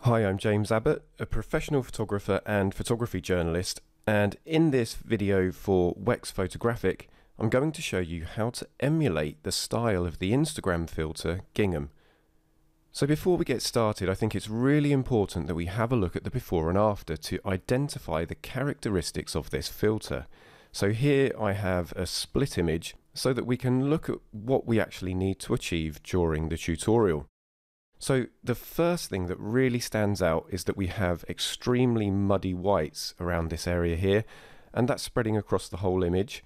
Hi, I'm James Abbott, a professional photographer and photography journalist, and in this video for Wex Photographic, I'm going to show you how to emulate the style of the Instagram filter Gingham. So before we get started, I think it's really important that we have a look at the before and after to identify the characteristics of this filter. So here I have a split image so that we can look at what we actually need to achieve during the tutorial. So the first thing that really stands out is that we have extremely muddy whites around this area here, and that's spreading across the whole image.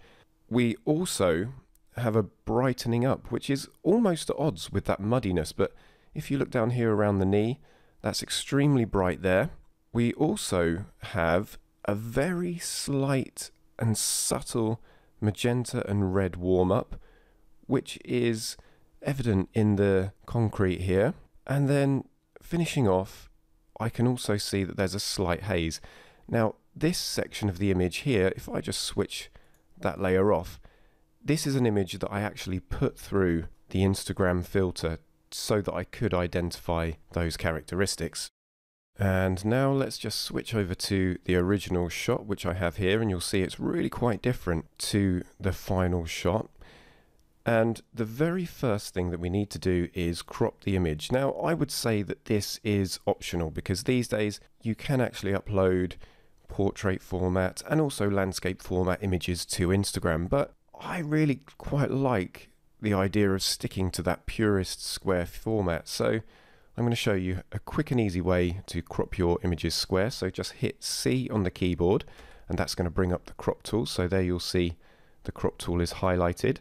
We also have a brightening up, which is almost at odds with that muddiness, but if you look down here around the knee, that's extremely bright there. We also have a very slight and subtle magenta and red warm-up, which is evident in the concrete here. And then finishing off, I can also see that there's a slight haze. Now, this section of the image here, if I just switch that layer off, this is an image that I actually put through the Instagram filter so that I could identify those characteristics. And now let's just switch over to the original shot, which I have here, and you'll see it's really quite different to the final shot. And the very first thing that we need to do is crop the image. Now, I would say that this is optional because these days you can actually upload portrait format and also landscape format images to Instagram, but I really quite like the idea of sticking to that purest square format. So I'm going to show you a quick and easy way to crop your images square. So just hit C on the keyboard and that's going to bring up the crop tool. So there you'll see the crop tool is highlighted.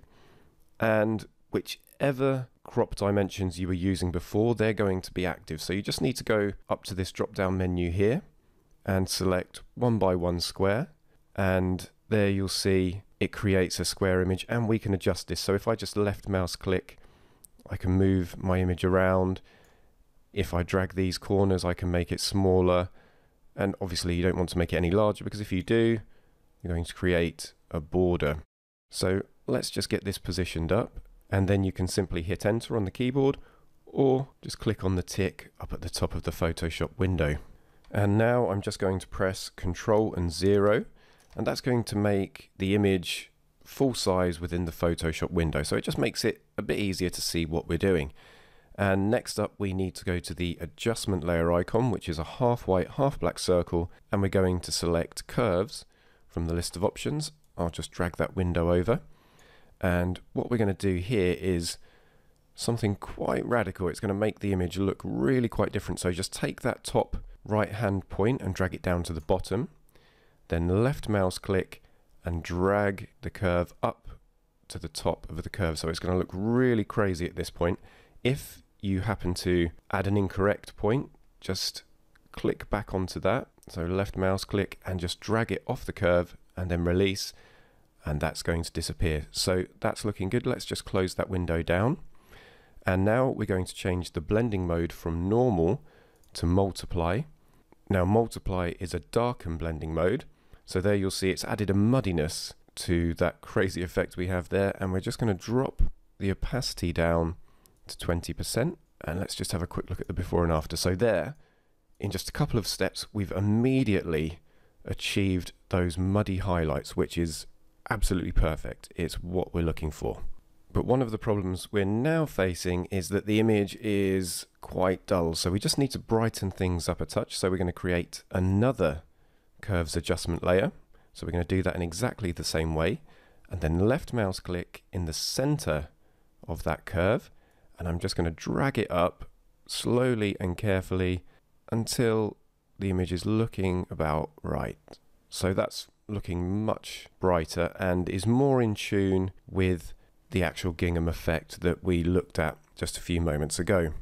And whichever crop dimensions you were using before, they're going to be active. So you just need to go up to this drop down menu here and select 1x1 square, and there you'll see it creates a square image, and we can adjust this. So if I just left mouse click, I can move my image around. If I drag these corners, I can make it smaller, and obviously you don't want to make it any larger because if you do, you're going to create a border. So let's just get this positioned up, and then you can simply hit enter on the keyboard or just click on the tick up at the top of the Photoshop window. And now I'm just going to press Ctrl and 0, and that's going to make the image full size within the Photoshop window. So it just makes it a bit easier to see what we're doing. And next up we need to go to the adjustment layer icon, which is a half white, half black circle, and we're going to select curves from the list of options. I'll just drag that window over. And what we're going to do here is something quite radical. It's going to make the image look really quite different. So just take that top right hand point and drag it down to the bottom. Then left mouse click and drag the curve up to the top of the curve. So it's going to look really crazy at this point. If you happen to add an incorrect point, just click back onto that. So left mouse click and just drag it off the curve and then release, and that's going to disappear. So that's looking good. Let's just close that window down. And now we're going to change the blending mode from normal to multiply. Now multiply is a darken blending mode. So there you'll see it's added a muddiness to that crazy effect we have there. And we're just going to drop the opacity down to 20%. And let's just have a quick look at the before and after. So there, in just a couple of steps, we've immediately achieved those muddy highlights, which is absolutely perfect. It's what we're looking for. But one of the problems we're now facing is that the image is quite dull. So we just need to brighten things up a touch. So we're going to create another curves adjustment layer. So we're going to do that in exactly the same way. And then left mouse click in the center of that curve. And I'm just going to drag it up slowly and carefully until the image is looking about right. So that's looking much brighter and is more in tune with the actual Gingham effect that we looked at just a few moments ago.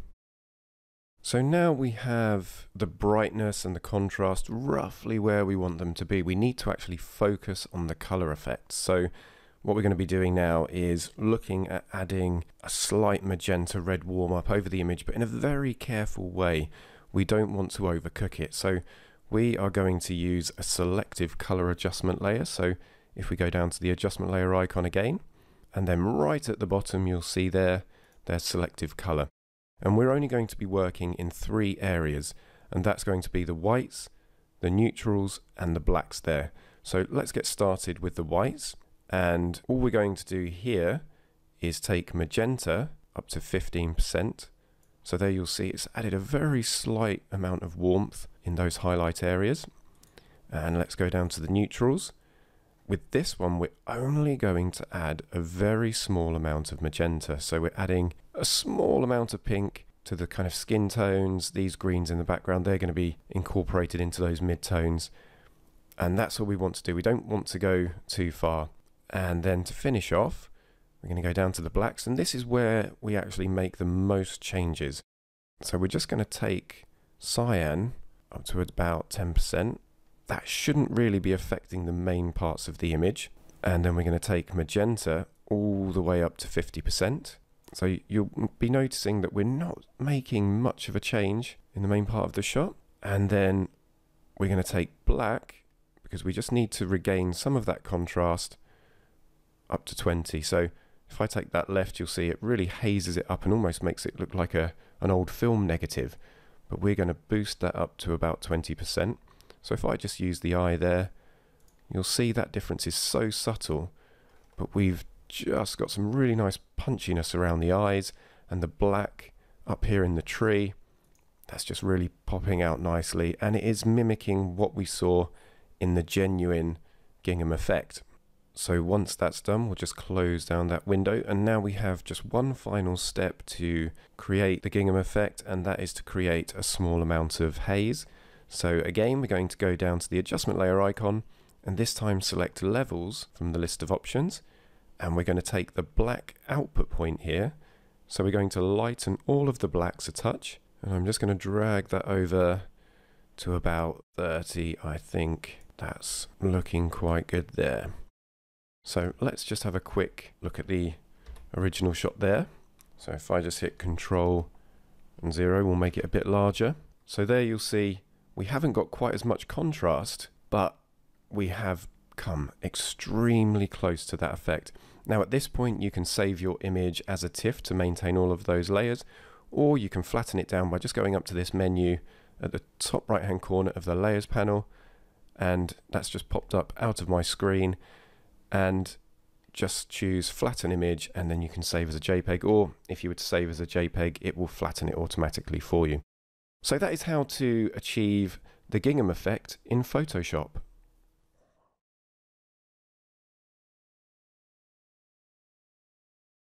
So now we have the brightness and the contrast roughly where we want them to be. We need to actually focus on the color effects. So what we're going to be doing now is looking at adding a slight magenta red warm up over the image, but in a very careful way. We don't want to overcook it. So we are going to use a selective color adjustment layer. So if we go down to the adjustment layer icon again, and then right at the bottom you'll see there's selective color. And we're only going to be working in 3 areas. and that's going to be the whites, the neutrals, and the blacks there. So let's get started with the whites, and all we're going to do here is take magenta up to 15%. So there you'll see it's added a very slight amount of warmth in those highlight areas. And let's go down to the neutrals. With this one, we're only going to add a very small amount of magenta. So we're adding a small amount of pink to the kind of skin tones. These greens in the background, they're going to be incorporated into those mid-tones. And that's what we want to do. We don't want to go too far. And then to finish off, we're going to go down to the blacks. And this is where we actually make the most changes. So we're just going to take cyan up to about 10%. That shouldn't really be affecting the main parts of the image. And then we're going to take magenta all the way up to 50%. So you'll be noticing that we're not making much of a change in the main part of the shot. And then we're going to take black, because we just need to regain some of that contrast, up to 20. So if I take that left, you'll see it really hazes it up and almost makes it look like an old film negative. But we're going to boost that up to about 20%. So if I just use the eye there, you'll see that difference is so subtle, but we've just got some really nice punchiness around the eyes, and the black up here in the tree, that's just really popping out nicely, and it is mimicking what we saw in the genuine Gingham effect. So once that's done, we'll just close down that window, and now we have just one final step to create the Gingham effect, and that is to create a small amount of haze. So again, we're going to go down to the adjustment layer icon, and this time select levels from the list of options, and we're going to take the black output point here. So we're going to lighten all of the blacks a touch, and I'm just going to drag that over to about 30. I think that's looking quite good there. So let's just have a quick look at the original shot there. So if I just hit Control and 0, we'll make it a bit larger. So there you'll see we haven't got quite as much contrast, but we have come extremely close to that effect. Now at this point you can save your image as a TIFF to maintain all of those layers, or you can flatten it down by just going up to this menu at the top right hand corner of the layers panel, and that's just popped up out of my screen, and just choose flatten image, and then you can save as a JPEG, or if you were to save as a JPEG, it will flatten it automatically for you. So that is how to achieve the Gingham effect in Photoshop.